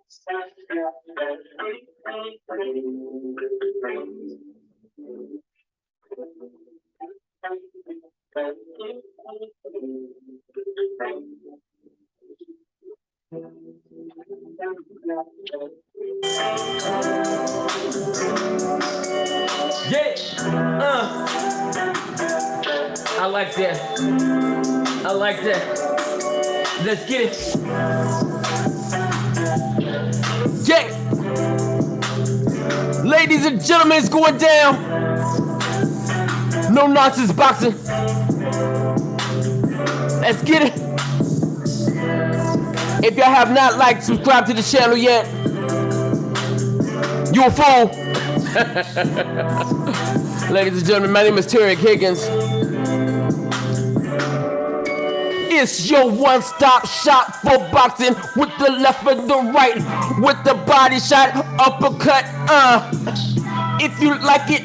I like that. I like that. Let's get it. Yeah. Ladies and gentlemen, it's going down. No nonsense boxing. Let's get it. If y'all have not liked, subscribe to the channel yet, you a fool. Ladies and gentlemen, my name is Terry Higgins. It's your one-stop shop for boxing, with the left and the right, with the body shot, uppercut. If you like it,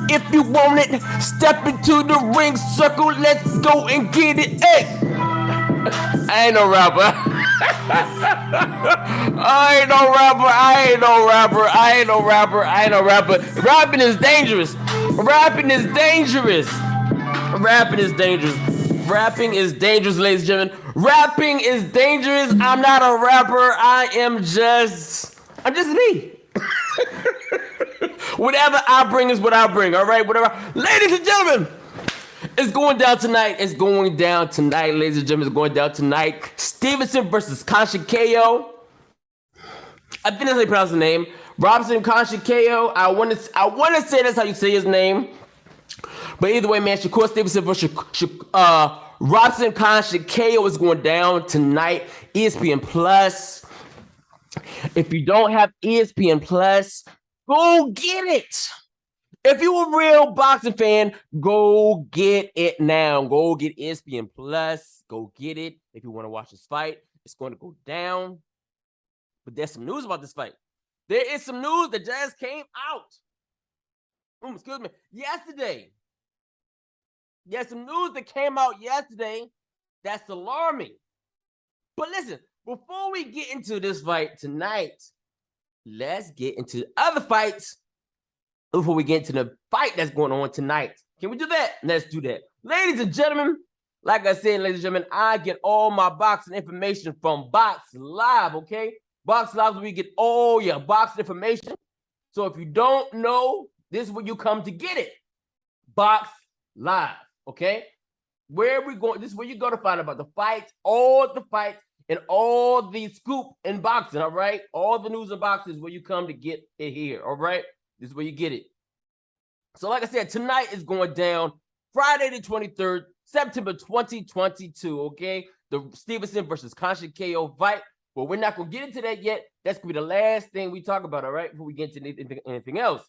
if you want it, step into the ring circle. Let's go and get it. Hey, I ain't no rapper. I ain't no rapper. Rapping is dangerous. Rapping is dangerous, ladies and gentlemen. Rapping is dangerous. I'm not a rapper. I'm just me. Whatever I bring is what I bring. All right, whatever. Ladies and gentlemen, it's going down tonight. Ladies and gentlemen. It's going down tonight. Stevenson versus Conceicao. I think that's how you pronounce the name. Robson Conceicao. I want to say that's how you say his name. But either way, man, Shakur Stevenson versus Robson Conceicao is going down tonight. ESPN Plus. If you don't have ESPN Plus, go get it. If you're a real boxing fan, go get it now. Go get ESPN Plus. Go get it. If you want to watch this fight, it's going to go down. But there's some news about this fight. There is some news that just came out. Excuse me. Yesterday. There's some news that came out yesterday that's alarming. But listen, before we get into this fight tonight, let's get into other fights before we get into the fight that's going on tonight. Can we do that? Let's do that. Ladies and gentlemen, like I said, ladies and gentlemen, I get all my boxing information from Bout Live, okay? Bout Live, where we get all your boxing information. So if you don't know, this is where you come to get it. Bout Live. Okay, where we going? This is where you go to find out about the fights, all the fights, and all the scoop in boxing. All right, all the news in boxing is where you come to get it here. All right, this is where you get it. So, like I said, tonight is going down Friday the 23rd, September 2022. Okay, the Stevenson versus Conceicao fight. But we're not gonna get into that yet. That's gonna be the last thing we talk about. All right, before we get into anything else.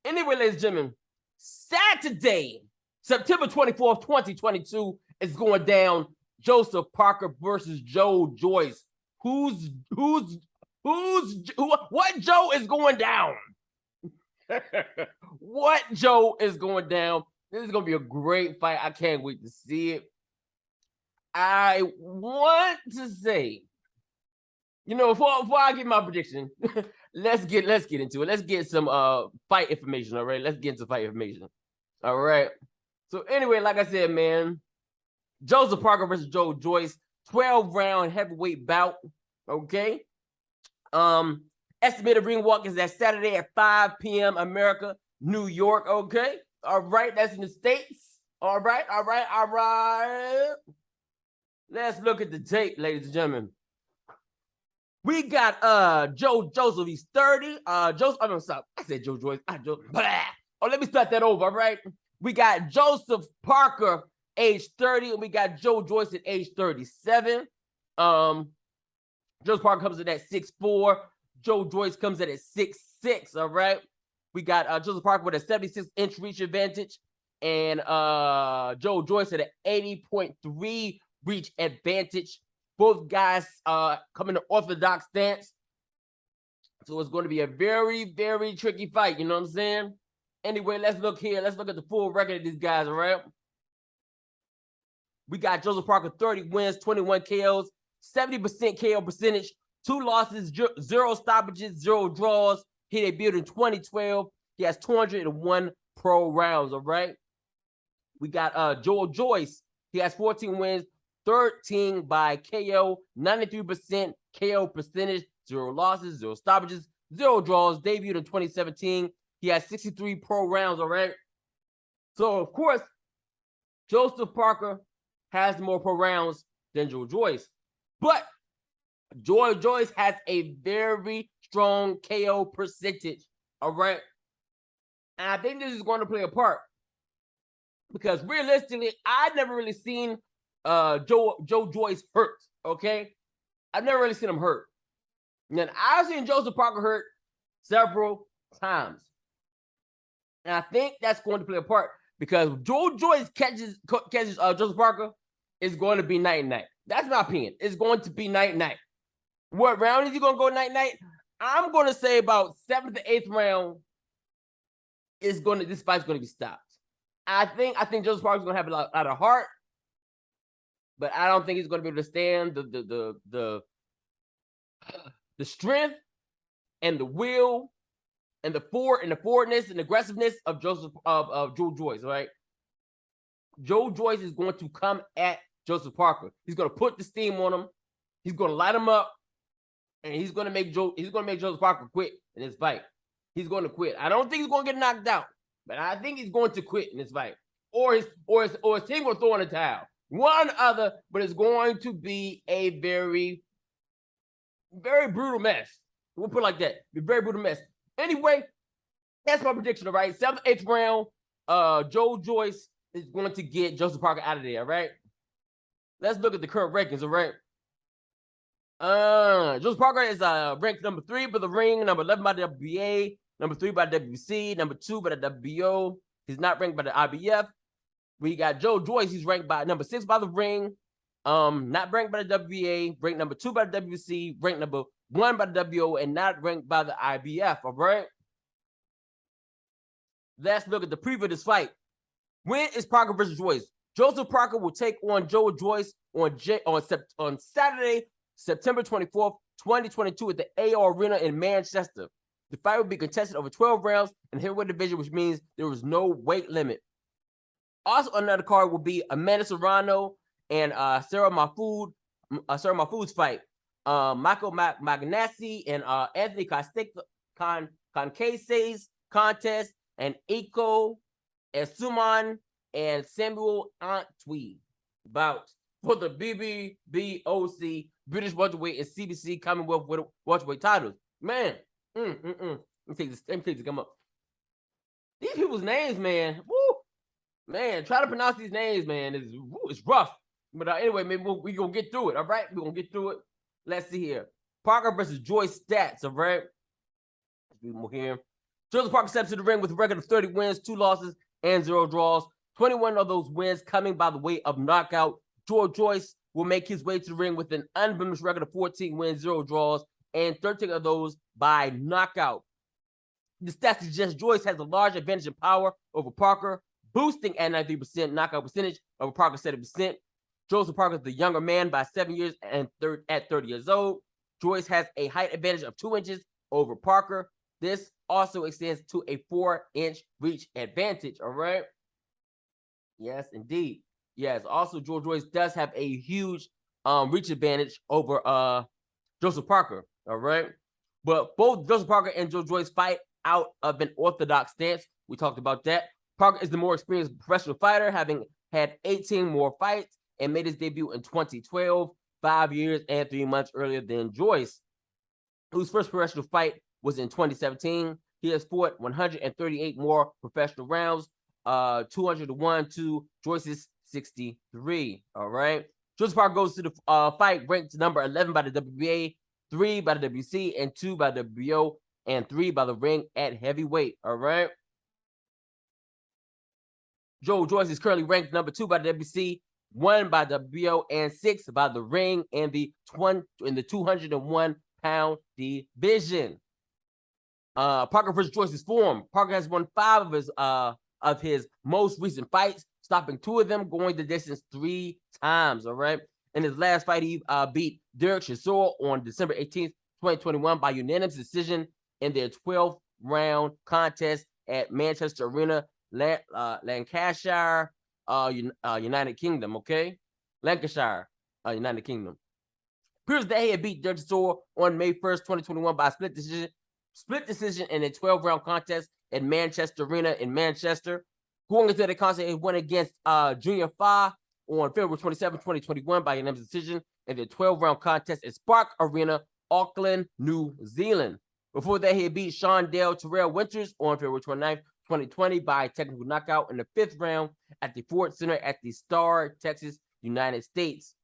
Anyway, ladies and gentlemen, Saturday, September 24th, 2022 is going down. Joseph Parker versus Joyce. What Joe is going down? What Joe is going down? This is going to be a great fight. I can't wait to see it. I want to say, before I give my prediction, let's get into it. Let's get some fight information, all right? Let's get into fight information. All right. So anyway, like I said, man, Joseph Parker versus Joyce, 12-round heavyweight bout. Okay. Estimated ring walk is that Saturday at 5 p.m. America, New York. Okay. All right. That's in the States. All right. Let's look at the tape, ladies and gentlemen. We got Joseph. He's 30. Joseph. I'm sorry. I said Joyce. Let me start that over. All right. We got Joseph Parker, age 30, and we got Joyce at age 37. Joseph Parker comes in at 6'4". Joyce comes in at 6'6". All right. We got Joseph Parker with a 76-inch reach advantage, and Joyce at an 80.3 reach advantage. Both guys come in an orthodox stance, so it's going to be a very, very tricky fight. You know what I'm saying? Anyway, let's look here. Let's look at the full record of these guys, all right? We got Joseph Parker, 30 wins, 21 KOs, 70% KO percentage, 2 losses, 0 stoppages, 0 draws. He debuted in 2012. He has 201 pro rounds, all right? We got Joyce. He has 14 wins, 13 by KO, 93% KO percentage, 0 losses, 0 stoppages, 0 draws. Debuted in 2017. He has 63 pro rounds, all right? So, of course, Joseph Parker has more pro rounds than Joyce. But Joyce has a very strong KO percentage, all right? And I think this is going to play a part because realistically, I've never really seen Joyce hurt, okay? I've never really seen him hurt. And I've seen Joseph Parker hurt several times. And I think that's going to play a part because Joyce catches Joseph Parker, is going to be night and night. That's my opinion. It's going to be night and night. What round is he going to go night and night? I'm going to say about 7th to 8th round this fight's going to be stopped. I think Joseph Parker's going to have a lot of heart, but I don't think he's going to be able to stand the strength and the will and the forwardness and aggressiveness of Joyce, right? Joyce is going to come at Joseph Parker. He's going to put the steam on him. He's going to light him up, and he's going to make Joseph Parker quit in this fight. He's going to quit. I don't think he's going to get knocked out, but I think he's going to quit in this fight, or his team will throw in the towel. One other, but it's going to be a very, very brutal mess. We'll put it like that. A very brutal mess. Anyway, that's my prediction, all right? 7th, 8th round, Joyce is going to get Joseph Parker out of there, all right? Let's look at the current rankings, all right? Joseph Parker is ranked number 3 by the ring, number 11 by the WBA, number 3 by the WC, number 2 by the WBO. He's not ranked by the IBF. We got Joyce. He's ranked by number 6 by the ring, not ranked by the WBA, ranked number 2 by the WC, ranked number 1 by the WBO, and not ranked by the IBF. All right. Let's look at the preview of this fight. When is Parker versus Joyce? Joseph Parker will take on Joyce on Saturday, September 24th, 2022 at the AR Arena in Manchester. The fight will be contested over 12 rounds in the heavyweight division, which means there is no weight limit. Also, another card will be Amanda Serrano and Sarah Mahfoud's fight. Michael Magnassi and Anthony Conceicao's contest, and Iko Esuman and Samuel Antwi bout for the BBBOC British Welterweight and CBC Commonwealth Welterweight titles. Man, let me take this to come up. These people's names, man. Woo! Man, try to pronounce these names, man. It's rough. But anyway, maybe we're going to get through it, all right? We're going to get through it. Let's see here. Parker versus Joyce stats, all right? Let's do more here. Joseph Parker steps to the ring with a record of 30 wins, 2 losses, and 0 draws. 21 of those wins coming by the way of knockout. Joyce will make his way to the ring with an unblemished record of 14 wins, 0 draws, and 13 of those by knockout. The stats suggest Joyce has a large advantage in power over Parker, boosting at 93% knockout percentage over Parker's 70%. Joseph Parker is the younger man by 7 years and at 30 years old. Joyce has a height advantage of 2 inches over Parker. This also extends to a 4-inch reach advantage, all right? Yes, indeed. Yes, also Joyce does have a huge reach advantage over Joseph Parker, all right? But both Joseph Parker and Joyce fight out of an orthodox stance. We talked about that. Parker is the more experienced professional fighter, having had 18 more fights and made his debut in 2012, 5 years and 3 months earlier than Joyce, whose first professional fight was in 2017. He has fought 138 more professional rounds, 201 to Joyce's 63. All right. Joseph Parker goes to the fight ranked number 11 by the WBA, 3 by the WC, and 2 by the WBO, and 3 by the ring at heavyweight. All right. Joyce is currently ranked number 2 by the WC, 1 by the WBO, and 6 by the ring in the 201-pound division. Parker versus Joyce's form. Parker has won 5 of his most recent fights, stopping 2 of them, going the distance 3 times. All right. In his last fight, he beat Derek Chisora on December 18th, 2021 by unanimous decision in their 12th round contest at Manchester Arena, Lancashire, United Kingdom, okay? Lancashire, United Kingdom. Previous that he had beat Derek Chisora on May 1st, 2021 by split decision in a 12-round contest at Manchester Arena in Manchester. Going into the contest, he went against Junior Fa on February 27, 2021 by unanimous decision in the 12-round contest at Spark Arena, Auckland, New Zealand. Before that, he beat Shondell Terrell Winters on February 29, 2020 by technical knockout in the 5th round at the Ford Center at the Star, Texas, United States.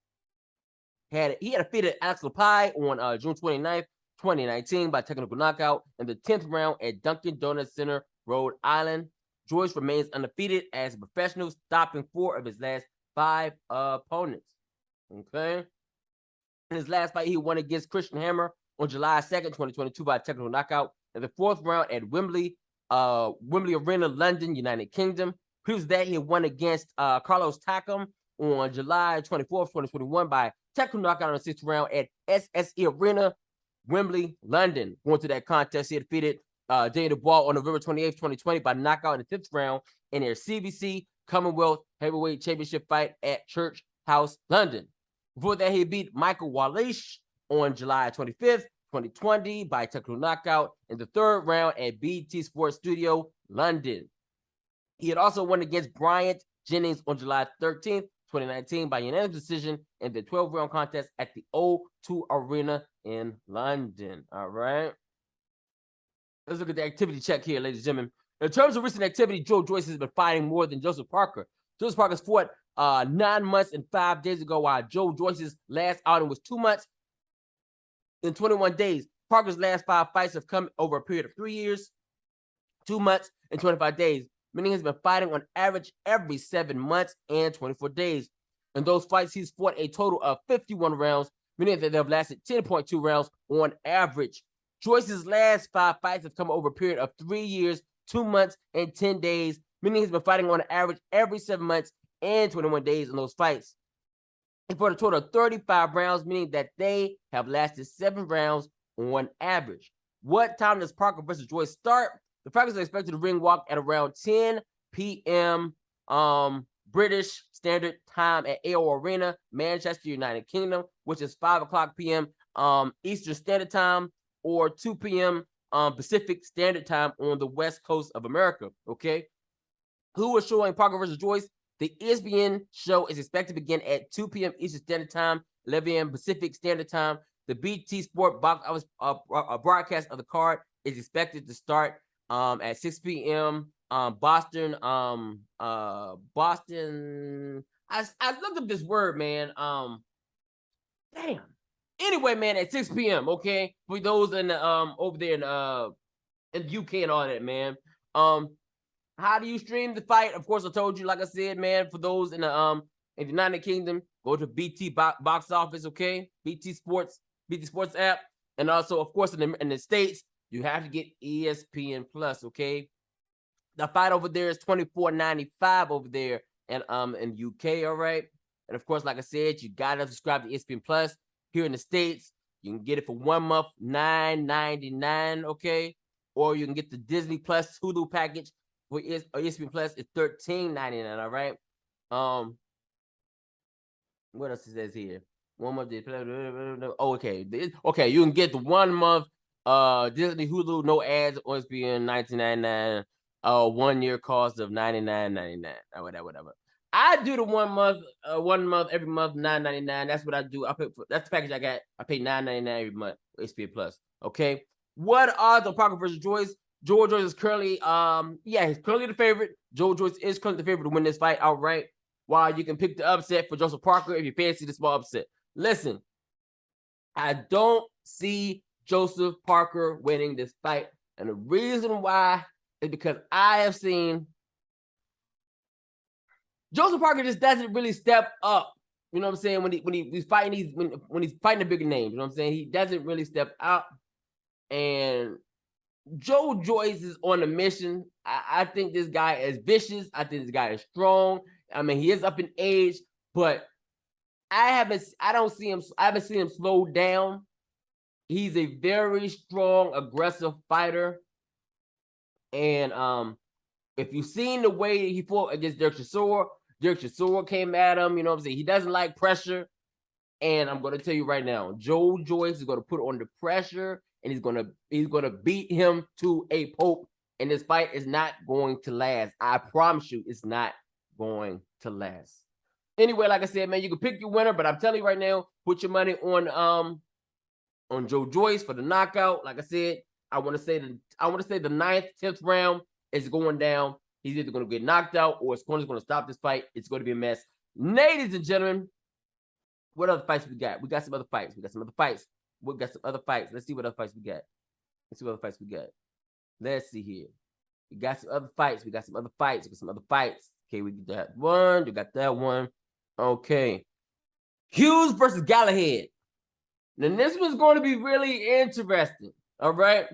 He had defeated Alex Lepai on June 29th, 2019 by technical knockout in the 10th round at Dunkin' Donuts Center, Rhode Island. Joyce remains undefeated as a professional, stopping 4 of his last 5 opponents. Okay. In his last fight, he won against Christian Hammer on July 2nd, 2022 by technical knockout in the 4th round at Wembley Arena, London, United Kingdom. Previous to that, he won against Carlos Takam on July 24th, 2021 by technical knockout in the 6th round at SSE Arena, Wembley, London. Going to that contest, he defeated Daniel Dubois on November 28th, 2020 by knockout in the 5th round in their CBC Commonwealth Heavyweight Championship fight at Church House, London. Before that, he beat Michael Walish on July 25th, 2020 by technical knockout in the 3rd round at BT Sports Studio, London. He had also won against Bryant Jennings on July 13th, 2019 by unanimous decision in the 12-round contest at the O2 Arena in London. All right. Let's look at the activity check here, ladies and gentlemen. In terms of recent activity, Joe Joyce has been fighting more than Joseph Parker. Joseph Parker's fought 9 months and 5 days ago, while Joe Joyce's last outing was 2 months and 21 days. Parker's last 5 fights have come over a period of 3 years, 2 months, and 25 days, meaning he's been fighting on average every 7 months and 24 days. In those fights, he's fought a total of 51 rounds, meaning that they've lasted 10.2 rounds on average. Joyce's last 5 fights have come over a period of 3 years, 2 months, and 10 days, meaning he's been fighting on average every 7 months and 21 days in those fights. He fought a total of 35 rounds, meaning that they have lasted 7 rounds on average. What time does Parker versus Joyce start? The fighters are expected to ring walk at around 10 p.m. British Standard Time at AO Arena, Manchester, United Kingdom, which is 5 o'clock p.m. Eastern Standard Time, or 2 p.m. Pacific Standard Time on the West Coast of America. Okay. Who is showing Parker versus Joyce? The ESPN show is expected to begin at 2 p.m. Eastern Standard Time, 11 a.m. Pacific Standard Time. The BT Sport box office broadcast of the card is expected to start at 6 p.m. Boston. Boston. I looked up this word, man. Damn. Anyway, man, at 6 p.m. Okay, for those in the over there in the UK and all that, man. How do you stream the fight? Of course, I told you, like I said, man, for those in the United Kingdom, go to BT box office, okay? BT Sports app. And also, of course, in the States, you have to get ESPN Plus, okay? The fight over there is $24.95 over there and in the UK, all right? And of course, like I said, you gotta subscribe to ESPN Plus. Here in the States, you can get it for 1 month, $9.99, okay? Or you can get the Disney Plus Hulu package for ESPN Plus. It's $13.99, all right? What else it says here? 1 month. Oh, okay. Okay, you can get the 1 month Disney Hulu, no ads, on ESPN, $19.99. 1 year cost of $99.99. Whatever. I do the 1 month, every month, $9.99. That's what I do. That's the package I got. I pay $9.99 every month for ESPN Plus. Okay. What are the Parker versus Joyce? Joe Joyce is currently, he's currently the favorite. Joe Joyce is currently the favorite to win this fight outright. While you can pick the upset for Joseph Parker if you fancy the small upset. Listen, I don't see Joseph Parker winning this fight, and the reason why is because I have seen Joseph Parker just doesn't really step up. You know what I'm saying? When he's fighting when he's fighting the bigger names, you know what I'm saying? He doesn't really step up. And Joe Joyce is on a mission. I think this guy is vicious. I think this guy is strong. I mean, he is up in age, but I haven't seen him slow down. He's a very strong, aggressive fighter. And if you've seen the way he fought against Dirk Chisora came at him, you know what I'm saying? He doesn't like pressure. And I'm gonna tell you right now, Joyce is gonna put on the pressure and he's gonna beat him to a pulp. And this fight is not going to last. I promise you, it's not going to last. Anyway, like I said, man, you can pick your winner, but I'm telling you right now, put your money on Joyce for the knockout. Like I said, I want to say the 9th, 10th round is going down. He's either going to get knocked out or his corner's going to stop this fight. It's going to be a mess. Ladies and gentlemen, what other fights we got? We got some other fights. Let's see what other fights we got. Let's see here. We got some other fights. Okay, we got that one. We got that one. Okay. Hughes versus Galahad. Now, this one's going to be really interesting. All right.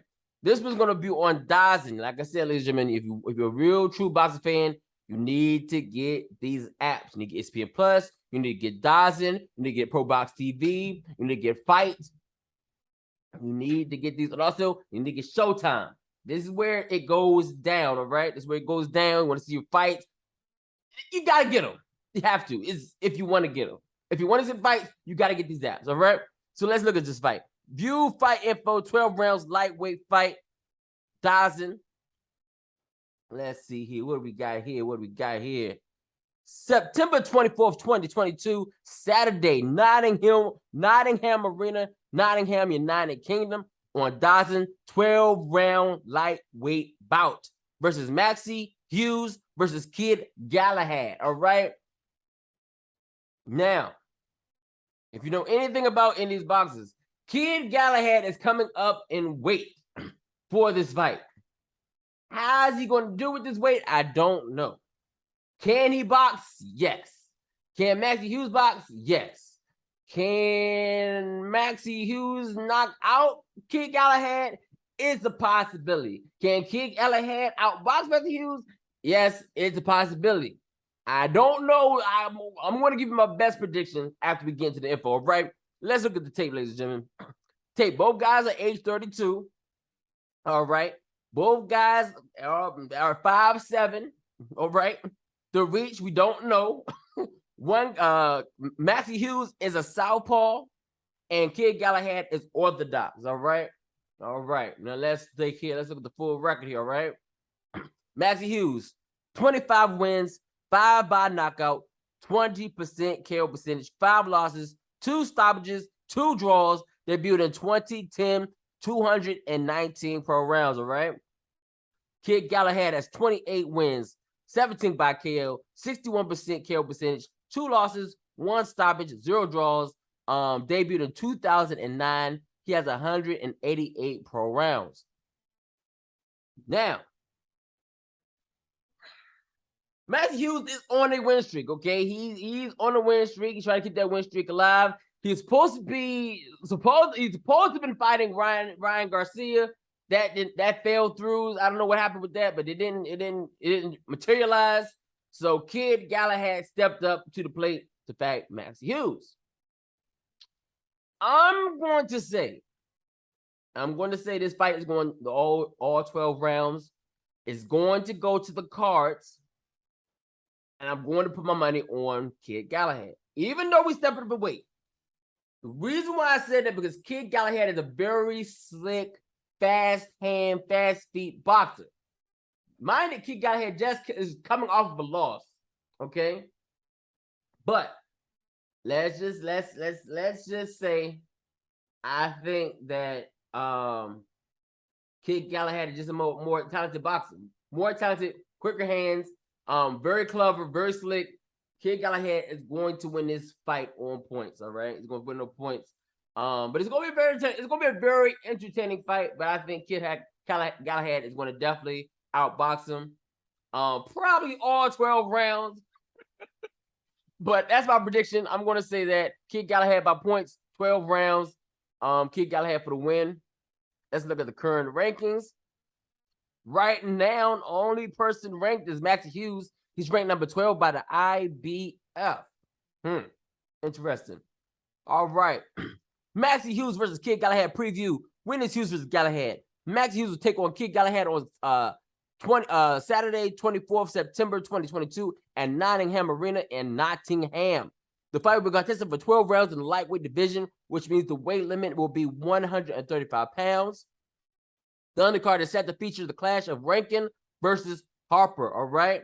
This one's going to be on DAZN. Like I said, ladies and gentlemen, if you're a real true boxing fan, you need to get these apps. You need to get ESPN Plus. You need to get DAZN. You need to get Pro Box TV. You need to get Fight. You need to get these. And also, you need to get Showtime. This is where it goes down, all right? This is where it goes down. You want to see your fights. You got to get them. You have to. It's if you want to get them. If you want to see fights, you got to get these apps, all right? So let's look at this fight. View fight info, 12 rounds, lightweight fight, DAZN. Let's see here. What do we got here? September 24th, 2022, Saturday, Nottingham Arena, Nottingham, United Kingdom, on DAZN, 12-round lightweight bout versus Maxie Hughes versus Kid Galahad. All right. Now, if you know anything about any of these boxers, Kid Galahad is coming up in weight for this fight. How is he going to do with this weight? I don't know. Can he box? Yes. Can Maxie Hughes box? Yes. Can Maxie Hughes knock out Kid Galahad? It's a possibility. Can Kid Galahad outbox Maxie Hughes? Yes, it's a possibility. I don't know. I'm going to give you my best prediction after we get into the info, right? Let's look at the tape, ladies and gentlemen. Tape. Both guys are age 32. All right. Both guys are 5'7". All right. The reach, we don't know. Maxie Hughes is a southpaw, and Kid Galahad is orthodox. All right. Now let's look at the full record here. All right. Maxie Hughes, 25 wins, 5 by knockout, 20% KO percentage, 5 losses, 2 stoppages, 2 draws. Debuted in 2010, 219 pro rounds. All right. Kid Galahad has 28 wins, 17 by KO, 61% KO percentage, 2 losses, 1 stoppage, 0 draws. Debuted in 2009. He has 188 pro rounds. Now, Maxie Hughes is on a win streak. Okay, he's on a win streak. He's trying to keep that win streak alive. He's supposed to be been fighting Ryan Garcia. That fell through. I don't know what happened with that, but it didn't materialize. So Kid Galahad stepped up to the plate to fight Maxie Hughes. I'm going to say this fight is going all 12 rounds. Is going to go to the cards, and I'm going to put my money on Kid Galahad, even though we stepped up a weight. The reason why I said that because Kid Galahad is a very slick, fast hand, fast feet boxer. Mind that Kid Galahad just is coming off of a loss, okay? But let's just say I think that Kid Galahad is just a more talented boxer, more talented, quicker hands, very clever, very slick. Kid Galahad is going to win this fight on points. All right, he's going to win on points. But it's going to be a very entertaining fight. But I think Kid Galahad is going to definitely outbox him. Probably all 12 rounds. But that's my prediction. I'm going to say that Kid Galahad by points, 12 rounds. Kid Galahad for the win. Let's look at the current rankings. Right now, only person ranked is Maxie Hughes. He's ranked number 12 by the IBF. Interesting. All right. Maxie Hughes versus Kid Galahad preview. When is Hughes versus Galahad? Maxie Hughes will take on Kid Galahad on Saturday, 24th September 2022 at Nottingham Arena in Nottingham. The fight will be contested for 12 rounds in the lightweight division, which means the weight limit will be 135 pounds. The undercard is set to feature the clash of Rankin versus Harper. All right.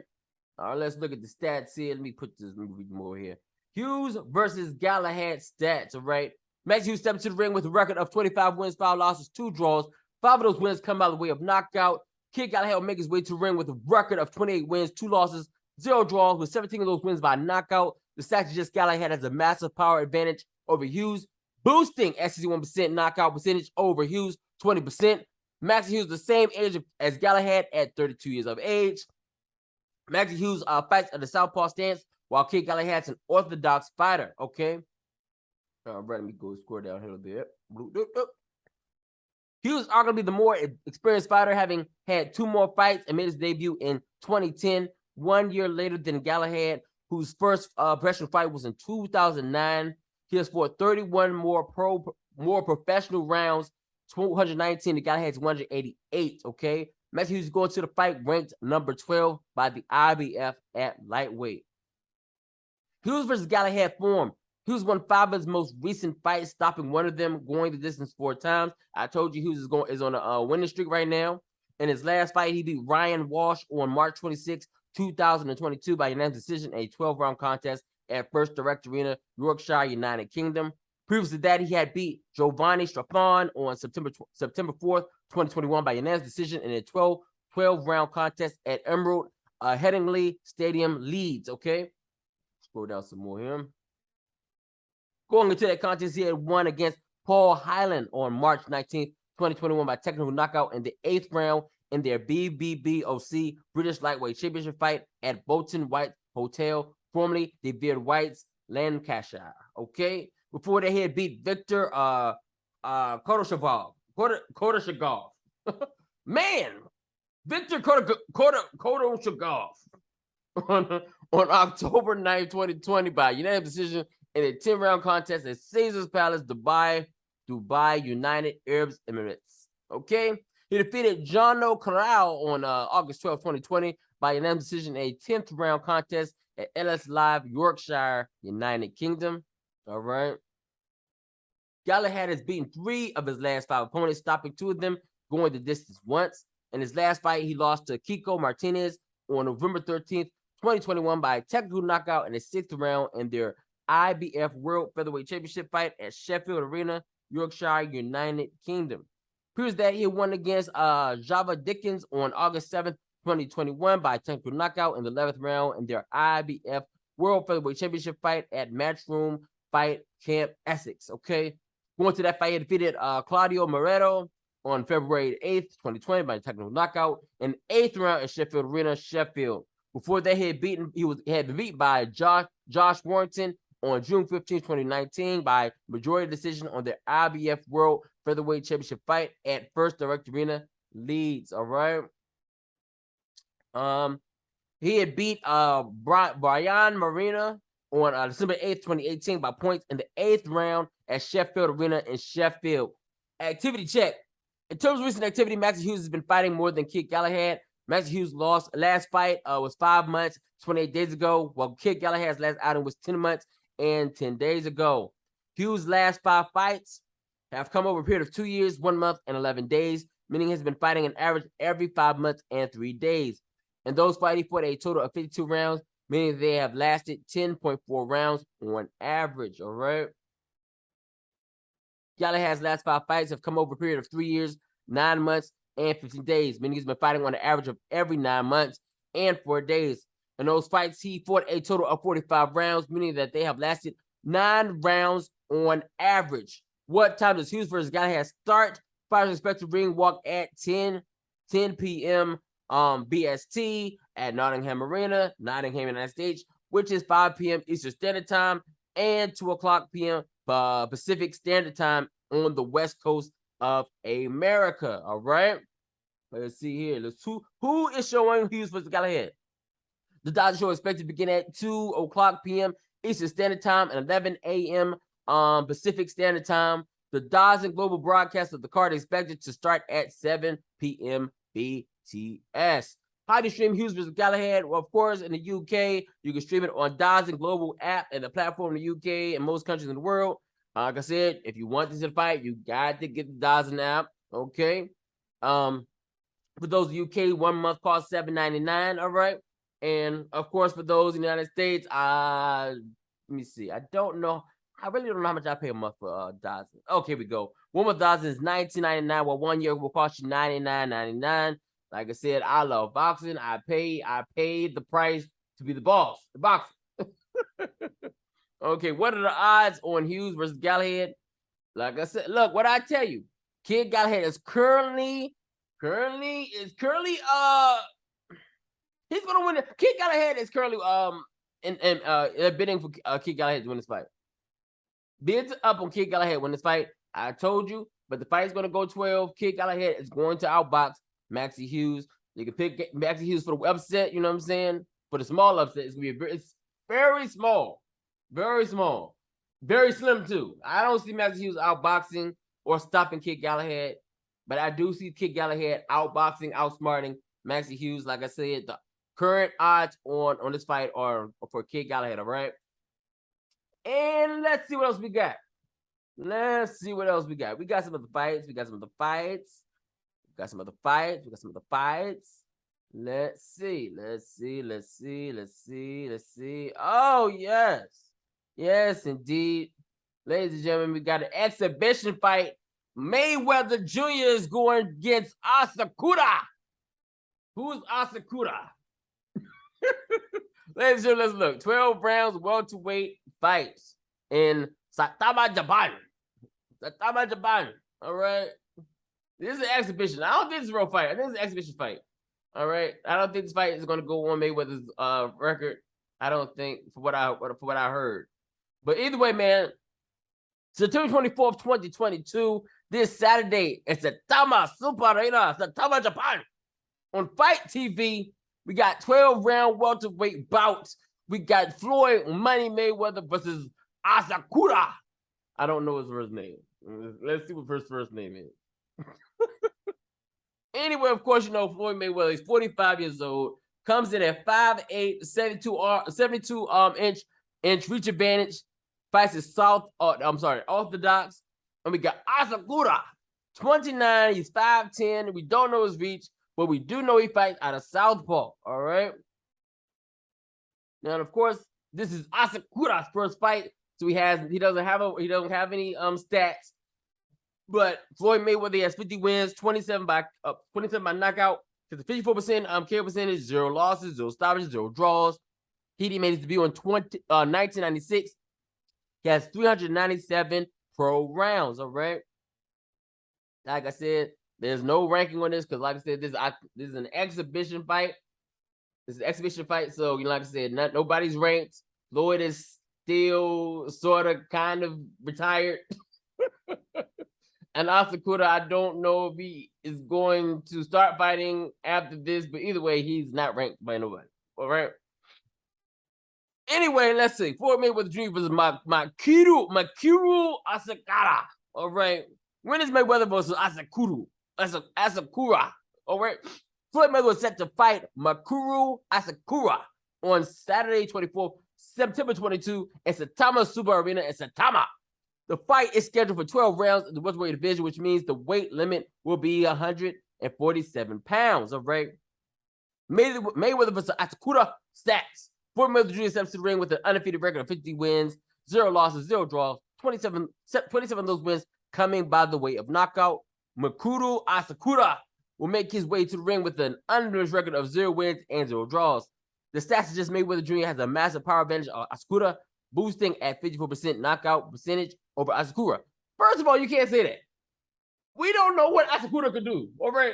Let's look at the stats here. Let me read more here. Hughes versus Galahad stats. All right. Max Hughes stepped to the ring with a record of 25 wins, 5 losses, 2 draws. 5 of those wins come by the way of knockout. Kid Galahad will make his way to the ring with a record of 28 wins, 2 losses, 0 draws, with 17 of those wins by knockout. The stats suggest Galahad has a massive power advantage over Hughes, boosting 61% knockout percentage over Hughes, 20%. Max Hughes the same age as Galahad at 32 years of age. Max Hughes fights at the southpaw stance, while Kid Galahad's an orthodox fighter. Okay. All right, let me go scroll down here a bit. Hughes is arguably the more experienced fighter, having had 2 more fights and made his debut in 2010, 1 year later than Galahad, whose first professional fight was in 2009. He has fought 31 more professional rounds, 219 to Galahad's 188. Okay, Max Hughes is going to the fight ranked number 12 by the IBF at lightweight. Hughes versus Galahad form. Hughes won 5 of his most recent fights, stopping one of them, going the distance 4 times. I told you Hughes is on a winning streak right now. In his last fight, he beat Ryan Walsh on March 26, 2022 by unanimous decision, a 12-round contest at First Direct Arena, Yorkshire, United Kingdom. Previous to that, he had beat Giovanni Strafon on September 4th, 2021 by unanimous decision in a 12-round contest at Emerald Headingley Stadium, Leeds. Okay, scroll down some more here. Going into that contest, he had won against Paul Hyland on March 19th, 2021 by technical knockout in the 8th round in their BBBOC British Lightweight Championship fight at Bolton White Hotel, formerly the Veer White's, Lancashire. Okay, before that, he had beat Victor Kodashagov. Man, Victor Kodashagov on October 9th, 2020 by unanimous decision in a 10-round contest at Caesars Palace, Dubai, United Arab Emirates. Okay, he defeated Jono Corral on August 12, 2020 by unanimous decision in a 10th round contest at LS Live, Yorkshire, United Kingdom. All right. Galahad has beaten 3 of his last 5 opponents, stopping 2 of them, going the distance once. In his last fight, he lost to Kiko Martinez on November 13th, 2021 by a technical knockout in the 6th round in their IBF World Featherweight Championship fight at Sheffield Arena, Yorkshire, United Kingdom. Previous that, he won against Java Dickens on August 7th, 2021 by technical knockout in the 11th round in their IBF World Featherweight Championship fight at Matchroom Fight Camp Essex. Okay, going to that fight, he defeated Claudio Moreto on February 8th, 2020 by technical knockout in the 8th round at Sheffield Arena, Sheffield. Before that, he had been beat by Josh Warrington on June 15, 2019 by majority decision on the IBF World Featherweight Championship fight at First Direct Arena, Leeds. All right. He had beat Brian Marina on December 8th, 2018 by points in the 8th round at Sheffield Arena in Sheffield. Activity check. In terms of recent activity, Max Hughes has been fighting more than Kid Galahad. Max Hughes' last fight was 5 months, 28 days ago, while Kid Galahad's last outing was 10 months and 10 days ago. Hughes' last 5 fights have come over a period of 2 years, 1 month, and 11 days, meaning he's been fighting an average every 5 months and 3 days. And those fights, he fought a total of 52 rounds, meaning they have lasted 10.4 rounds on average. All right. Galahad's last 5 fights have come over a period of 3 years, 9 months, and 15 days, meaning he's been fighting on an average of every 9 months and 4 days. In those fights, he fought a total of 45 rounds, meaning that they have lasted 9 rounds on average. What time does Hughes versus Galahad start? Fighters expect to ring walk at 10 p.m. BST at Nottingham Arena, Nottingham, United States, which is 5 p.m. Eastern Standard Time and 2:00 p.m. Pacific Standard Time on the West Coast of America. All right. Let's see here. Let's who is showing Hughes versus Galahad. The DAZN show is expected to begin at 2:00 p.m. Eastern Standard Time and 11 a.m. Pacific Standard Time. The DAZN global broadcast of the card is expected to start at 7 p.m. BTS. How do you stream Hughes versus Galahad? Well, of course, in the UK, you can stream it on DAZN global app and the platform in the UK and most countries in the world. Like I said, if you want this to fight, you got to get the DAZN app. Okay. For those UK, 1 month costs $7.99. All right. And of course, for those in the United States, let me see. I don't know. I really don't know how much I pay a month for DAZN. Okay, here we go. 1 month DAZN is $19.99. Well, 1 year will cost you $99.99. Like I said, I love boxing. I paid the price to be the boss, the boxer. Okay, what are the odds on Hughes versus Galahad? Like I said, look, what I tell you, Kid Galahad is currently he's gonna win. Kid Galahad is currently bidding for Kid Galahad to win this fight. Bids up on Kid Galahad win this fight. I told you, but the fight is gonna go 12. Kid Galahad is going to outbox Maxie Hughes. You can pick Maxie Hughes for the upset, you know what I'm saying? For the small upset, it's gonna be it's very small, very slim too. I don't see Maxie Hughes outboxing or stopping Kid Galahad, but I do see Kid Galahad outboxing, outsmarting Maxie Hughes. Like I said, the current odds on this fight are for Kid Galahad. All right, and let's see what else we got. We got some of the fights. Let's see. Oh, yes, indeed. Ladies and gentlemen, we got an exhibition fight. Mayweather Jr. is going against Asakura. Who's Asakura? Ladies and gentlemen, let's look. 12 rounds, welterweight fights in Saitama, Japan. All right. This is an exhibition. I don't think it's a real fight. I think it's an exhibition fight. All right. I don't think this fight is going to go on Mayweather's record. I don't think, for what I heard. But either way, man, September 24th, 2022, this Saturday, it's Saitama Super Arena, Saitama, Japan. On FITetv, we got 12-round welterweight bouts. We got Floyd Money Mayweather versus Asakura. I don't know his first name. Let's see what his first name is. Anyway, of course, you know Floyd Mayweather. He's 45 years old. Comes in at 5'8", 72 inch reach advantage. Fights is orthodox. And we got Asakura, 29. He's 5'10". We don't know his reach, but we do know he fights out of southpaw. All right. Now, of course, this is Asakura's first fight, so he doesn't have any stats. But Floyd Mayweather has 50 wins, 27 by knockout. Because the 54% KO percentage, 0 losses, 0 stoppages, 0 draws. He made his debut in 1996. He has 397 pro rounds. All right. Like I said, there's no ranking on this because, like I said, this is an exhibition fight. This is an exhibition fight, so like I said, nobody's ranked. Floyd is still sort of kind of retired. And Asakura, I don't know if he is going to start fighting after this, but either way, he's not ranked by nobody. All right. Anyway, let's see. Floyd Mayweather Jr. versus Makiru Asakura. All right. When is Mayweather versus Asakura? All right. Floyd Mayweather was set to fight Makiru Asakura on Saturday, 24th, September 22 at Saitama Super Arena in Saitama. The fight is scheduled for 12 rounds in the welterweight division, which means the weight limit will be 147 pounds. All right. Mayweather versus Asakura stats. Floyd Mayweather Jr. steps to the ring with an undefeated record of 50 wins, 0 losses, 0 draws, 27 of those wins coming by the way of knockout. Makiru Asakura will make his way to the ring with an undefeated record of 0 wins and 0 draws. The stats suggest Mayweather Jr. has a massive power advantage of Asakura, boosting at 54% knockout percentage over Asakura. First of all, you can't say that. We don't know what Asakura could do, all right?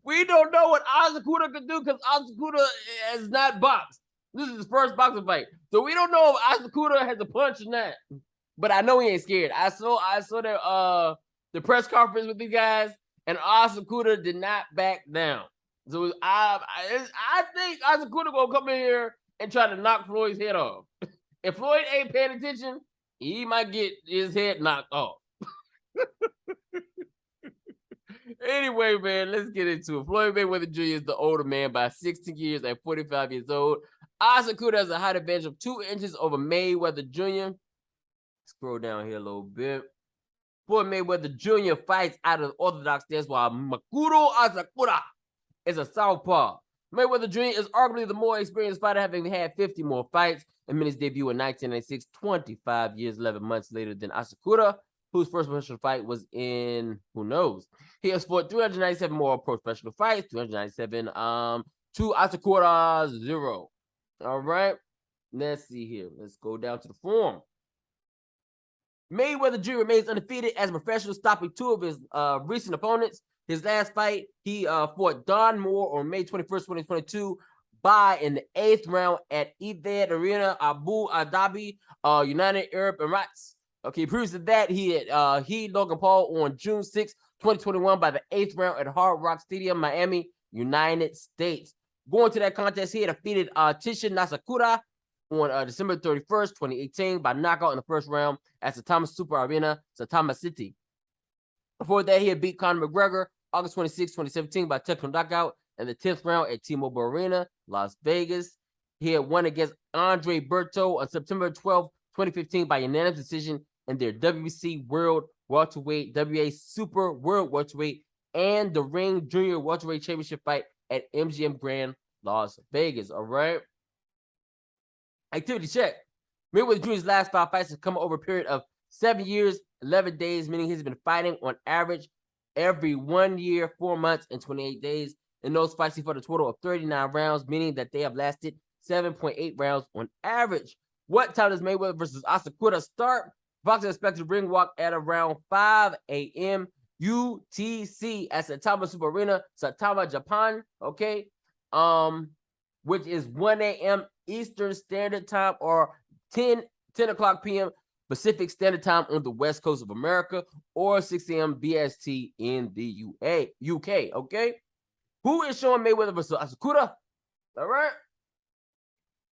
We don't know what Asakura could do because Asakura has not boxed. This is his first boxing fight. So we don't know if Asakura has a punch or not. But I know he ain't scared. I saw the press conference with these guys, and Asakura did not back down. So I think Asakura gonna come in here and try to knock Floyd's head off. If Floyd ain't paying attention, he might get his head knocked off. Anyway, man, let's get into it. Floyd Mayweather Jr. is the older man by 16 years at 45 years old. Asakura has a height advantage of 2 inches over Mayweather Jr. Scroll down here a little bit. Floyd Mayweather Jr. fights out of the orthodox stance, while Makuro Asakura is a southpaw. Mayweather Jr. is arguably the more experienced fighter, having had 50 more fights and made his debut in 1996, 25 years, 11 months later than Asakura, whose first professional fight was in, who knows. He has fought 397 more professional fights, 297 to Asakura 0. All right, let's see here. Let's go down to the form. Mayweather Jr. remains undefeated as a professional, stopping 2 of his recent opponents. His last fight, he fought Don Moore on May 21st, 2022, in the 8th round at ETHED Arena, Abu Dhabi, United Arab Emirates. Okay, previous to that, he had Logan Paul on June 6, 2021 by the 8th round at Hard Rock Stadium, Miami, United States. Going to that contest, he had defeated Tishin Asakura on December 31st, 2018 by knockout in the first round at Saitama Super Arena, Saitama City. Before that, he had beat Conor McGregor August 26, 2017 by technical knockout in the 10th round at T-Mobile Arena, Las Vegas. He had won against Andre Berto on September 12, 2015 by unanimous decision in their WBC World Welterweight, WA Super World Welterweight, and the Ring Junior Welterweight Championship fight at MGM Grand, Las Vegas. All right. Activity check. Mayweather Jr.'s last 5 fights have come over a period of 7 years, 11 days, meaning he's been fighting on average every 1 year, 4 months, and 28 days. In those fights, he fought a total of 39 rounds, meaning that they have lasted 7.8 rounds on average. What time does Mayweather versus Asakura start? Boxing expected ring walk at around 5 a.m. UTC at Saitama Super Arena, Saitama, Japan. Okay, which is 1 a.m. Eastern Standard Time or 10 o'clock p.m. Pacific Standard Time on the West Coast of America, or 6 a.m. BST in the UK. Okay, who is showing Mayweather versus Asakura? All right,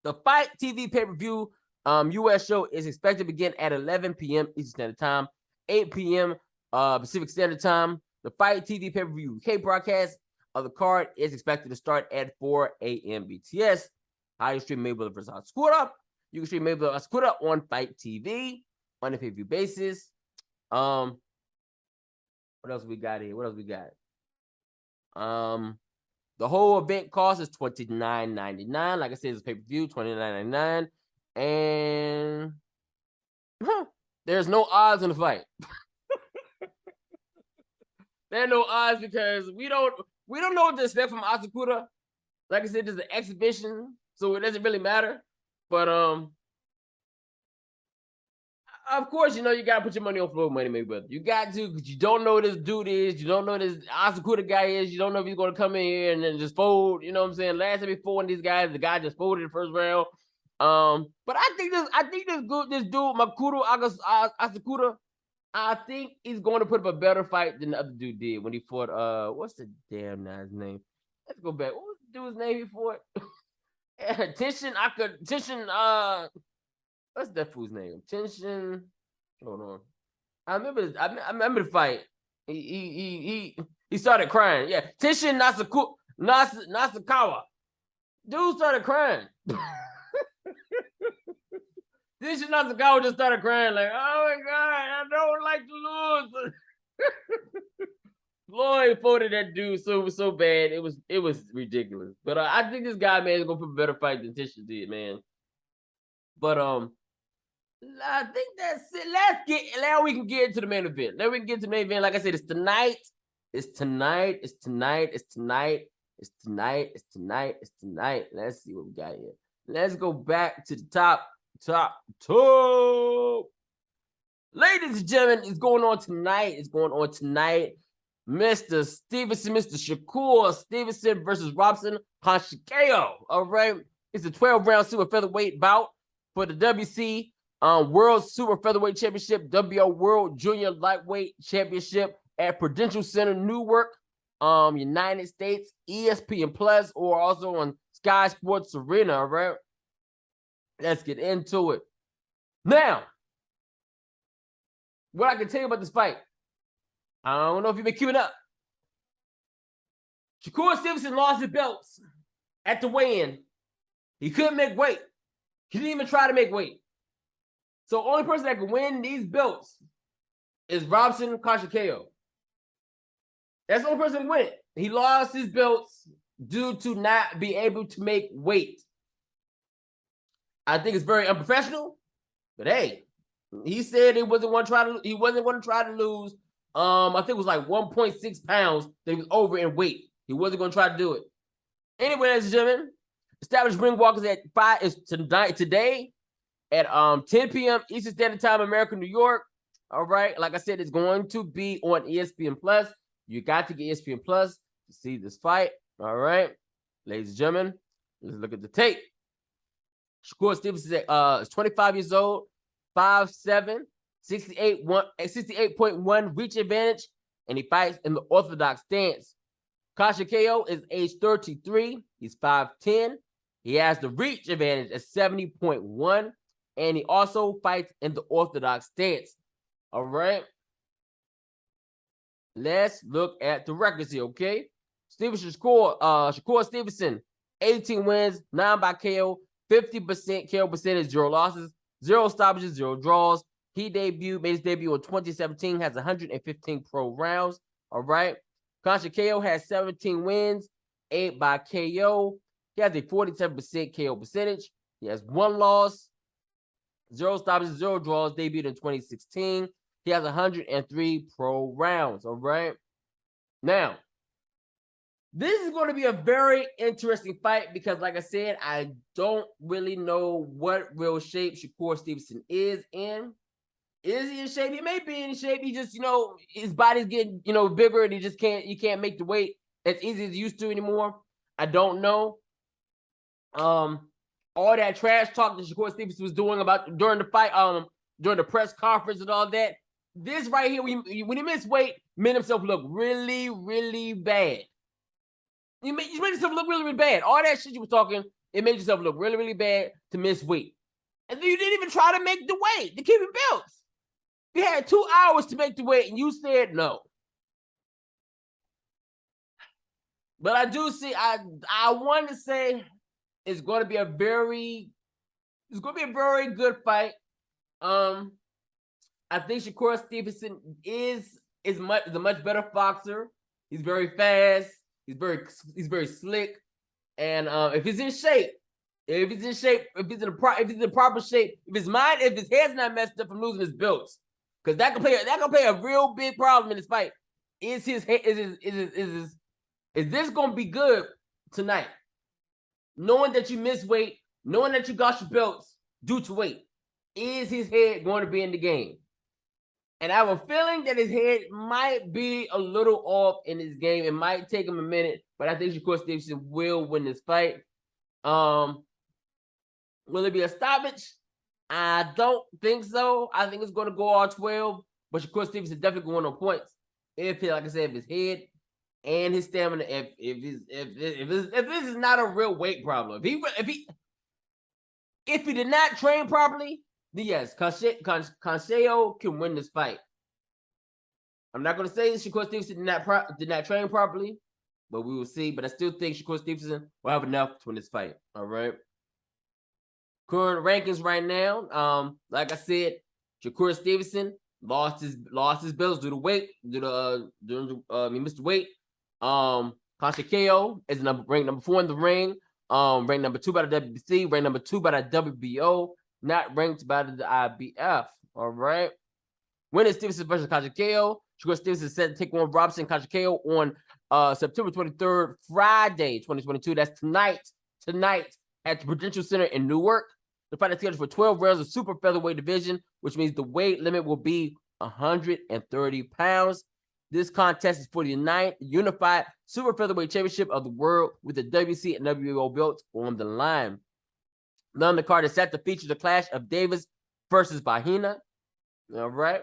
the Fight TV pay-per-view US show is expected to begin at 11 p.m. Eastern Standard Time, 8 p.m. Pacific Standard Time. The Fight TV pay-per-view UK broadcast of the card is expected to start at 4 a.m. BTS. How you stream Mayweather versus Asakura? You can stream Mayweather versus Asakura on Fight TV on a pay-per-view basis. What else we got here? The whole event cost is $29.99. Like I said, it's pay-per-view, $29.99. And there's no odds in the fight. There are no odds because we don't know what to expect from Asakura. Like I said, this is an exhibition, so it doesn't really matter. But of course, you gotta put your money on Floyd Money Mayweather. You got to, because you don't know who this dude is. You don't know who this Asakura guy is. You don't know if he's gonna come in here and then just fold. You know what I'm saying? Last time he fought one of these guys, the guy just folded the first round. But I think this dude, Makuro Asakura, I think he's going to put up a better fight than the other dude did when he fought what's the damn guy's name? Let's go back. What was the dude's name he fought? What's that fool's name? Hold on. I remember the fight. He started crying. Yeah, Tishin Nasakawa. Dude started crying. Tishin Nasakawa just started crying like, oh my God, I don't like to lose. Floyd fought that dude so bad. It was ridiculous. But I think this guy, man, is gonna put a better fight than Tishin did, man. But I think that's it. Now we can get into the main event. Now we can get to the main event. Like I said, it's tonight. Let's see what we got here. Let's go back to the top. Ladies and gentlemen, it's going on tonight. Mr. Stevenson, Mr. Shakur Stevenson versus Robson Conceicao. All right. It's a 12-round super featherweight bout for the WC World Super Featherweight Championship, WO World Junior Lightweight Championship at Prudential Center, Newark, United States, ESPN Plus, or also on Sky Sports Arena. All right. Let's get into it. Now, what I can tell you about this fight, I don't know if you've been keeping up. Shakur Stevenson lost his belts at the weigh-in. He couldn't make weight. He didn't even try to make weight. So the only person that can win these belts is Robson Conceicao. That's the only person who win it. He lost his belts due to not be able to make weight. I think it's very unprofessional, but hey, he said he wasn't going to try to lose. I think it was like 1.6 pounds that he was over in weight. He wasn't going to try to do it. Anyway, ladies and gentlemen, established ring walkers at 5 is today at 10 p.m. Eastern Standard Time, America, New York. All right, like I said, it's going to be on ESPN Plus. You got to get ESPN Plus to see this fight. All right, ladies and gentlemen, let's look at the tape. Shakur Stevenson is 25 years old, 5'7", 68.1 reach advantage, and he fights in the orthodox stance. Conceicao is age 33. He's 5'10". He has the reach advantage at 70.1, and he also fights in the orthodox stance. All right. Let's look at the records here, okay? Shakur Stevenson, 18 wins, 9 by KO, 50% KO percentage, 0 losses, 0 stoppages, 0 draws. He made his debut in 2017, has 115 pro rounds. All right. Conceicao has 17 wins, 8 by KO. He has a 47% KO percentage. He has 1 loss, 0 stoppages, 0 draws, debuted in 2016. He has 103 pro rounds. All right. Now, this is going to be a very interesting fight because, like I said, I don't really know what real shape Shakur Stevenson is in. Is he in shape? He may be in shape. He just, his body's getting, bigger and he can't make the weight as easy as he used to anymore. I don't know. All that trash talk that Shakur Stevenson was doing about during the fight, during the press conference and all that. This right here, when he missed weight, made himself look really, really bad. You made yourself look really, really bad. All that shit you was talking, it made yourself look really, really bad to miss weight. And then you didn't even try to make the weight to keep your belts. You had 2 hours to make the weight, and you said no. But I do see, I want to say it's going to be a very good fight. I think Shakur Stevenson is a much better boxer. He's very fast. He's very slick, and if he's in shape, if he's in proper shape, if his head's not messed up from losing his belts, because that can play a real big problem in this fight. Is this going to be good tonight? Knowing that you missed weight, knowing that you got your belts due to weight, is his head going to be in the game? And I have a feeling that his head might be a little off in this game. It might take him a minute, but I think Shakur Stevenson will win this fight. Will it be a stoppage? I don't think so. I think it's going to go all 12, but Shakur Stevenson definitely going to win on points. Like I said, if his head and his stamina, if this is not a real weight problem, if he did not train properly, then yes, Conceicao can win this fight. I'm not going to say Shakur Stevenson did not train properly, but we will see. But I still think Shakur Stevenson will have enough to win this fight. All right. Current rankings right now. Like I said, Shakur Stevenson lost his belts due to weight. He missed weight. Conceicao is ranked number 4 in the ring. Ranked number 2 by the WBC. Ranked number 2 by the WBO. Not ranked by the IBF. All right. Winning Stevenson versus Conceicao. Shakur Stevenson is set to take on Robson Conceicao on September 23rd, Friday, 2022. That's tonight at the Prudential Center in Newark. The fight is scheduled for 12 rounds of super featherweight division, which means the weight limit will be 130 pounds. This contest is for the 9th Unified Super Featherweight Championship of the world with the WC and WBO belts on the line. The undercard is set to feature the clash of Davis versus Bahina. All right.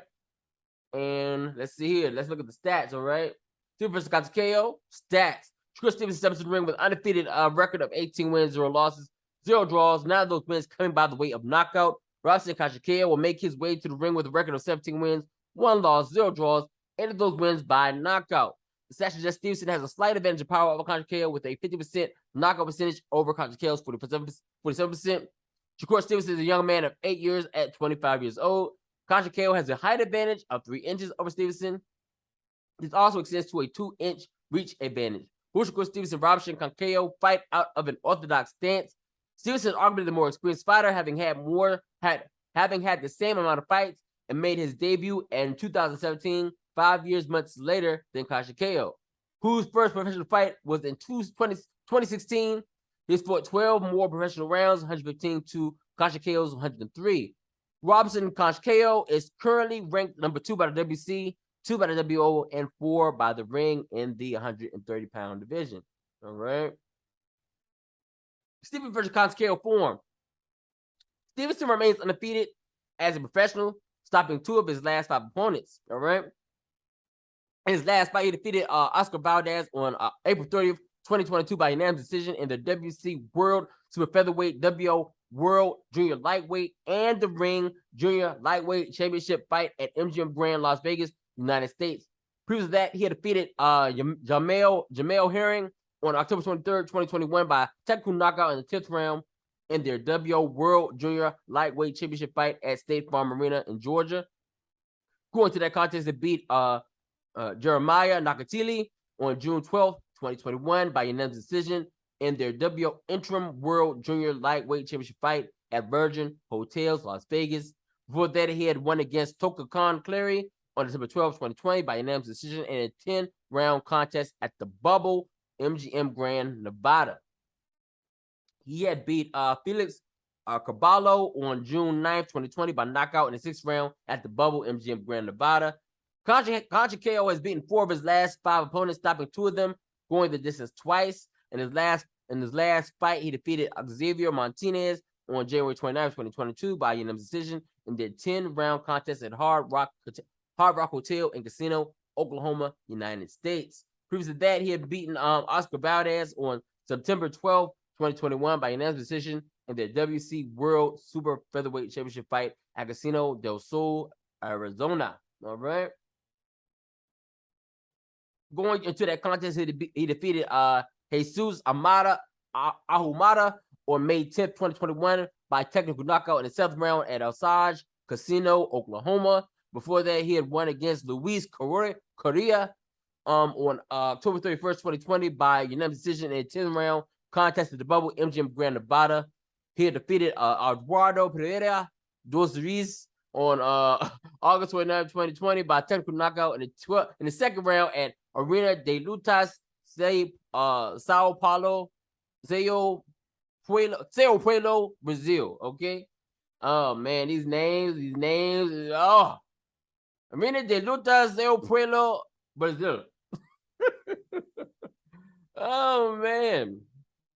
And let's see here. Let's look at the stats, all right? Stevenson versus Conceicao. Stats. Shakur Stevenson steps in the ring with undefeated record of 18 wins, 0 losses, 0 draws. 9 of those wins coming by the way of knockout. Robson Conceicao will make his way to the ring with a record of 17 wins, 1 loss, 0 draws, 8 of those wins by knockout. The stat suggests Stevenson has a slight advantage of power over Conceicao with a 50% knockout percentage over Conceicao 47%. Shakur Stevenson is a young man of 8 years at 25 years old. Conceicao has a height advantage of 3 inches over Stevenson. This also extends to a 2-inch reach advantage. Shakur Stevenson, Robson Conceicao fight out of an orthodox stance. Stevenson is arguably the more experienced fighter, having had the same amount of fights and made his debut in 2017, 5 years months later than Conceicao, whose first professional fight was in 2016. He's fought 12 more professional rounds, 115 to Conceicao 103. Robson Conceicao is currently ranked number 2 by the WC, 2 by the WO, and 4 by the Ring in the 130-pound division. All right. Stevenson versus Conceicao form. Stevenson remains undefeated as a professional, stopping 2 of his last 5 opponents. All right. In his last fight, he defeated Oscar Valdez on April 30th, 2022 by unanimous decision in the WC World Super Featherweight, WO World Junior Lightweight, and the Ring Junior Lightweight Championship fight at MGM Grand, Las Vegas, United States. Previous to that, he had defeated Jamel Herring on October 23rd, 2021 by technical knockout in the 10th round in their WO World Junior Lightweight Championship fight at State Farm Arena in Georgia. Going to that contest, they beat Jeremiah Nakatili on June 12th, 2021 by unanimous decision in their WO Interim World Junior Lightweight Championship fight at Virgin Hotels, Las Vegas. Before that, he had won against Toka Khan Clary on December 12th, 2020 by unanimous decision in a 10-round contest at the Bubble, MGM Grand, Nevada. He had beat Felix Caballo on June 9th, 2020 by knockout in the 6th round at the Bubble, MGM Grand, Nevada. Conceicao has beaten 4 of his last 5 opponents, stopping 2 of them, going the distance twice. In his last fight, he defeated Xavier Martinez on January 29th, 2022 by unanimous decision in their 10-round contest at Hard Rock Hotel and Casino, Oklahoma, United States. Previous to that, he had beaten Oscar Valdez on September 12th, 2021 by unanimous decision in their WC World Super Featherweight Championship fight at Casino del Sol, Arizona. All right. Going into that contest, he defeated Jesus Ahumada on May 10th, 2021 by technical knockout in the 7th round at Osage Casino, Oklahoma. Before that, he had won against Luis Correa on October 31st, 2020 by unanimous decision in a 10th round contest at the Bubble, MGM Grand, Nevada. He had defeated Eduardo Pereira dos Reis on August 29th, 2020 by technical knockout in the 2nd round at Arena de Lutas, Sao Paulo, Brazil. Okay. Oh man, these names. Oh, Arena de Lutas, Sao Paulo, Brazil. Oh man.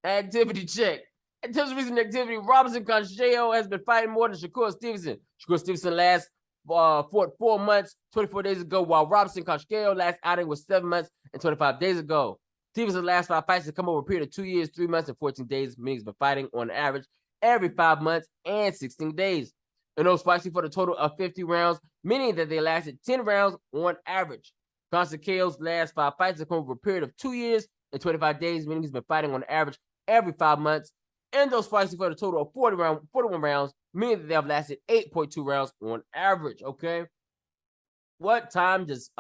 Activity check. In terms of recent activity, Robson Conceicao has been fighting more than Shakur Stevenson. Shakur Stevenson last fought 4 months, 24 days ago, while Robson Conceicao last outing was 7 months and 25 days ago. Stevenson's last 5 fights have come over a period of 2 years, 3 months, and 14 days, meaning he's been fighting on average every 5 months and 16 days. In those fights, he fought a total of 50 rounds, meaning that they lasted 10 rounds on average. Conceicao last 5 fights have come over a period of 2 years and 25 days, meaning he's been fighting on average every 5 months. In those fights, he fought a total of 41 rounds, meaning that they have lasted 8.2 rounds on average. Okay. What time does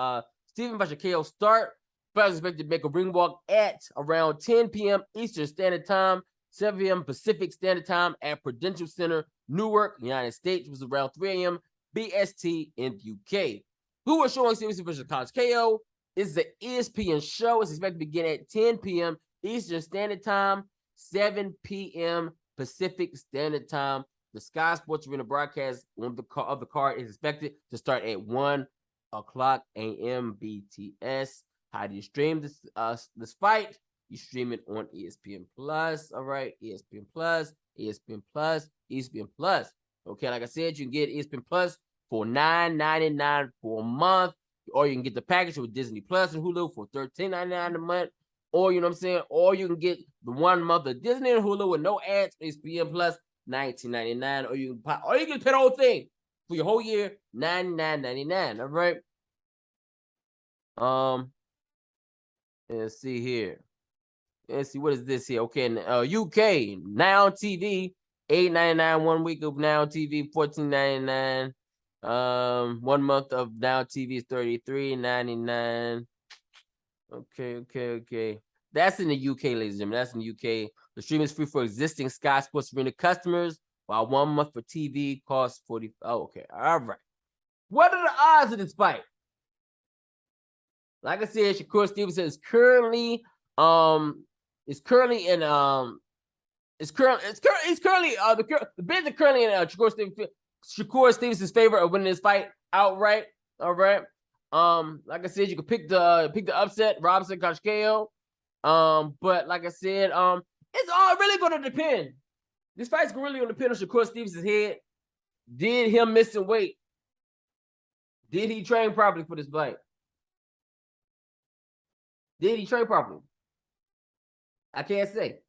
Steven Conceicao start? Fight is expected to make a ring walk at around 10 p.m. Eastern Standard Time, 7 p.m. Pacific Standard Time at Prudential Center, Newark, United States, which was around 3 a.m. BST in the UK. Who is showing Stevenson versus Conceicao? It's the ESPN show. It's expected to begin at 10 p.m. Eastern Standard Time, 7 p.m. Pacific Standard Time. The Sky Sports Arena broadcast of the card is expected to start at 1 o'clock a.m. BTS. How do you stream this fight? You stream it on ESPN Plus. All right, ESPN Plus, ESPN Plus, ESPN Plus. Okay, like I said, you can get ESPN Plus for $9.99 for a month, or you can get the package with Disney Plus and Hulu for $13.99 a month, or you know what I'm saying, or you can get the 1 month of Disney and Hulu with no ads, ESPN Plus, $19.99, or you can pay the whole thing for your whole year, $99.99. All right. Let's see here. Let's see, what is this here? Okay, UK Now TV, $8.99 1 week of Now TV, $14.99. 1 month of Now TV is $33.99. Okay. That's in the UK, ladies and gentlemen. That's in the UK. The stream is free for existing Sky Sports Arena customers, while 1 month for TV costs $40. Oh, okay. All right. What are the odds of this fight? Like I said, Shakur Stevenson is currently the bids are currently in Shakur Stevenson's favor of winning this fight outright. All right. Like I said, you can pick the upset, Robinson Conceicao. But like I said, it's all really gonna depend. This fight's really gonna depend on Shakur Stevenson's head. Did him missing weight? Did he train properly for this fight? Did he train properly? I can't say.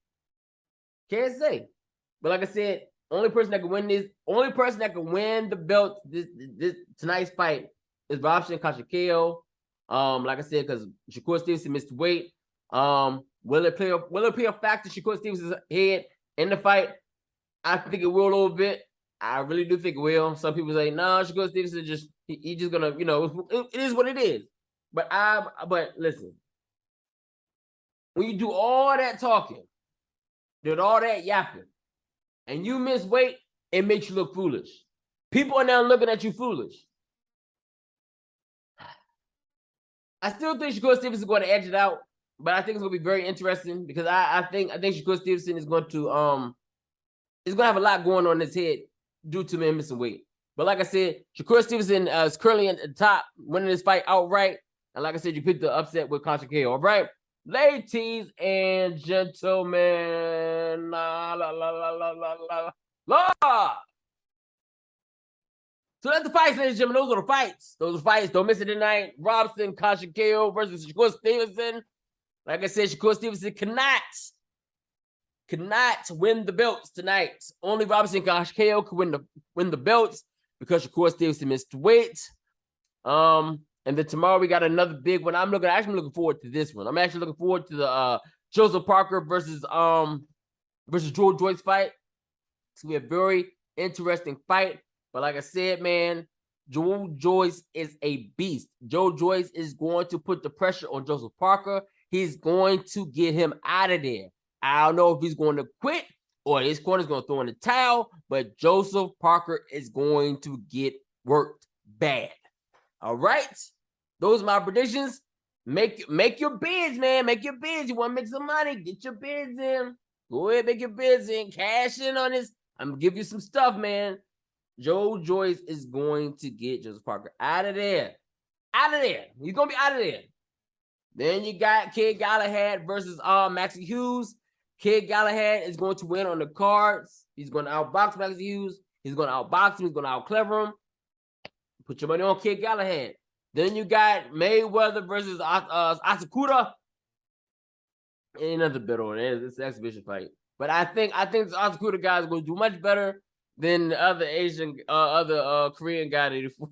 But like I said, only person that can win the belt this tonight's fight is Robinson Conceicao. Like I said, because Shakur Stevenson missed weight. Will it play a factor Shakur Stevenson's head in the fight? I think it will a little bit. I really do think it will. Some people say, no, Shakur Stevenson he's just gonna, it is what it is. But listen, when you do all that talking, did all that yapping, and you miss weight, it makes you look foolish. People are now looking at you foolish. I still think Shakur Stevenson is going to edge it out, but I think it's going to be very interesting because I think Shakur Stevenson is going to have a lot going on in his head due to him missing weight. But like I said, Shakur Stevenson is currently at the top, winning this fight outright. And like I said, you picked the upset with Conceicao. All right, ladies and gentlemen, So that's the fights, ladies and gentlemen. Those are the fights. Don't miss it tonight. Robinson Conceicao versus Shakur Stevenson. Like I said, Shakur Stevenson cannot win the belts tonight. Only Robinson Conceicao can win the belts because Shakur Stevenson missed weight. And then tomorrow we got another big one. I'm looking forward to this one. I'm actually looking forward to the Joseph Parker versus Joyce fight. It's gonna be a very interesting fight. But like I said, man, Joyce is a beast. Joyce is going to put the pressure on Joseph Parker. He's going to get him out of there. I don't know if he's going to quit or his corner's going to throw in the towel, but Joseph Parker is going to get worked bad. All right? Those are my predictions. Make your bids, man. Make your bids. You want to make some money? Get your bids in. Go ahead, make your bids in. Cash in on this. I'm going to give you some stuff, man. Joyce is going to get Joseph Parker out of there. He's going to be out of there. Then you got Kid Galahad versus Maxie Hughes. Kid Galahad is going to win on the cards. He's going to outbox Maxie Hughes. He's going to outbox him. He's going to outclever him. Put your money on Kid Galahad. Then you got Mayweather versus Asakura. Ain't nothing better on it. It's an exhibition fight. But I think this Asakura guy is going to do much better than the other Korean guy that he fought.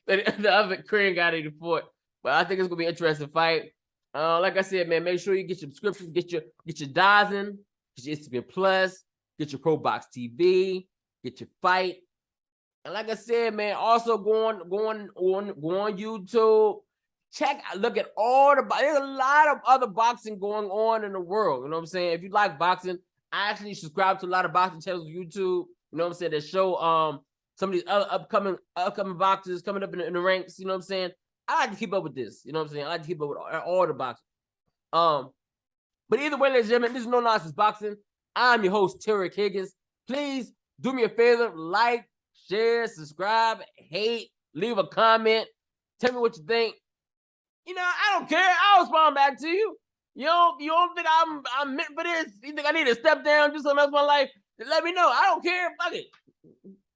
The other Korean guy that he fought. But I think it's going to be an interesting fight. Like I said, man, make sure you get your subscription, get your DAZN, get your ESPN Plus, get your Pro Box TV, get your fight. And like I said, man, also go on YouTube. Look at all there's a lot of other boxing going on in the world. You know what I'm saying? If you like boxing, I actually subscribe to a lot of boxing channels on YouTube. You know what I'm saying? That show some of these other upcoming boxers coming up in the ranks. You know what I'm saying? I like to keep up with this. You know what I'm saying? I like to keep up with all the boxing. But either way, ladies and gentlemen, this is No Nonsense Boxing. I'm your host, Terry Higgins. Please do me a favor, like, share, subscribe, hate, leave a comment. Tell me what you think. I don't care. I'll respond back to you. You don't think I'm meant for this? You think I need to step down, do something else in my life? Then let me know. I don't care. Fuck it.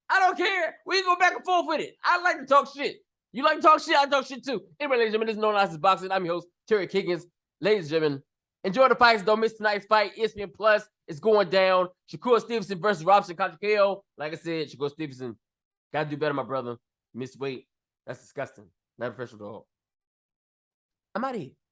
I don't care. We can go back and forth with it. I like to talk shit. You like to talk shit? I talk shit too. Anyway, ladies and gentlemen, this is No Nonsense Boxing. I'm your host, Terry Higgins. Ladies and gentlemen, Enjoy the fights. Don't miss tonight's fight. ESPN Plus is going down. Shakur Stevenson versus Robson Conceicao. Like I said, Shakur Stevenson, gotta do better, my brother. Miss weight. That's disgusting. Not a professional dog. I'm out of here.